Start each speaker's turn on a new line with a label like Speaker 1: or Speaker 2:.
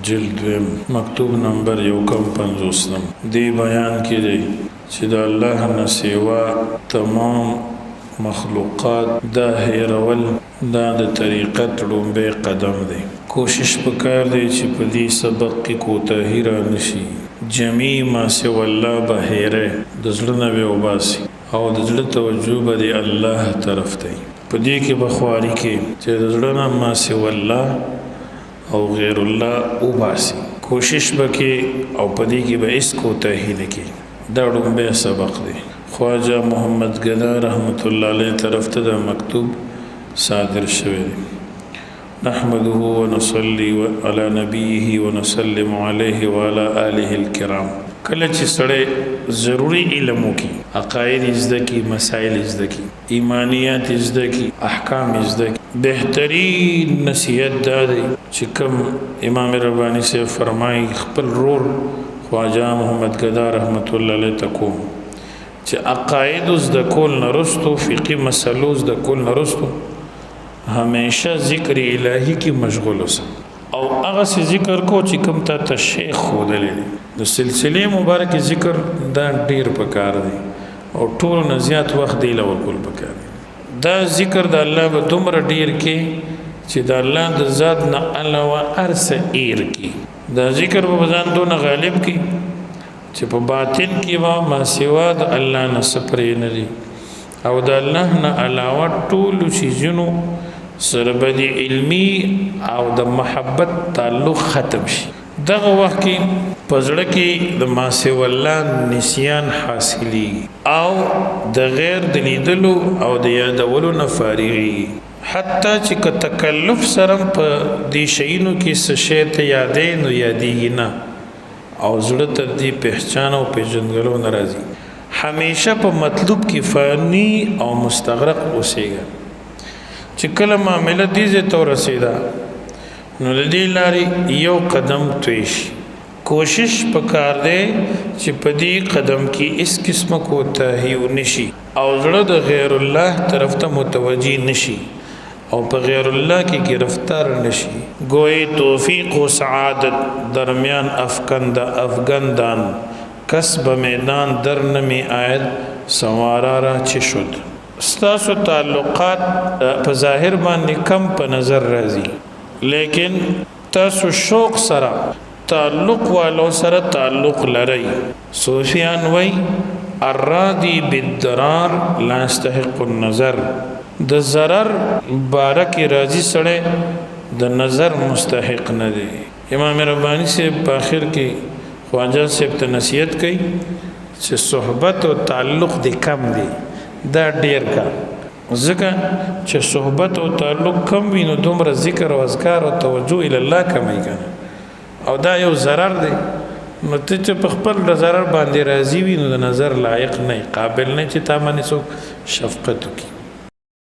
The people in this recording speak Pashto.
Speaker 1: جلد دویم مکتوب نمبر 51 دی بیان کی دی چې د الله نه سوا تمام مخلوقات دا هیرول دا د طریقت لومبی قدم دی. کوشش پکار دی چې په دې سبق کې کوتاهي رانشي. جمیع ما سوا الله به هیره د زړه نه به وباسي او د زړه توجه به د الله طرف ته په دې کې بخواري کې چې د زړه نه ما سوا الله او غیر الله وباسي. کوشش وکړي او په دې کې به هیڅ کوتاهي نه کوي. دا لومبی سبق دی. خواجه محمد گدا رحمت الله علیه طرف ته دا مکتوب صادر شوی دی. نحمده ونصلي على نبيه ونسلم عليه وعلى آله الكرام. کله چې سړی ضروری علم وکي، عقاید زده کی، مسائل زده کی، ایمانیات زده کی، احکام زده کی، بهترین نصیحت دا دی چې کوم امام ربانی سے فرمای خپل رور خواجه محمد گدا رحمت الله علیه تکوم چې عقاید زده کول نرستو، فقهي مسلو زده کول نرستو همیشه ذکر الهی کی مشغول اوسه او هغه سي ذکر کو چې کوم ته شیخ خودلې د سلسله مبارک ذکر دا ډیر پکار دی او ټول نه زیات وخت دی لور کول پکار دی. دا ذکر د الله به دومره ډیر کې چې د الله د ذات نه علاوه ارسه ایر کی دا ذکر په ځان دون غالب کی چې په باطن کې ما ما سوا د الله نه سپرې نه دي او د الله نه علاوه ټول شیزونو سره به علمی او د محبت تعلق ختم شي. دغه وخت کې پزړه کې د ما سوا الله نسیان حاصلي او د غیر د لیدلو او د یادولو نه فارغي. حتی چې که تکلف سره په دې شیانو کې څه شی ته یادې نو یادېږي نه او زړه ته دې پہچان او پیژندګلو ناراضي. همیشه په مطلوب کې فانی او مستغرق اوسېږي. چې کله معاملې دې ته تو رسیدا نو د دې لارې یو قدم توی شي. کوشش پکار دی چې په دې قدم کې اس قسمه کوتاهي ونشي او زړه د غیر الله طرف ته متوجي نشي او په غیر الله کې گرفتار نشي. گوئی توفیق و سعادت درمیان افغاندان کسب میدان در نمی آید سوارا را چه شد. ستاسو تعلقات په ظاهر باندې کم په نظر راځي لیکن تاسو شوق سره تعلق والو سره تعلق لري. صوفیان وای الرادی بالضرار لا يستحق النظر. د ضرر بارک راضی سره د نظر مستحق نه دی. امام ربانی سے په اخر کې خواجه صاحب ته نصیحت کوي چې صحبت او تعلق د کم دی دا ډیر کا ځکه چې صحبت او تعلق کم وي نو دومره ذکر او اذکار او توجه ال الله کمی کنه او دا یو ضرر دی. نو ته چې په خپل د ضرر باندې راضي وي نو د نظر لایق نه قابل نه چې تا باندې څوک شفقت وکړي.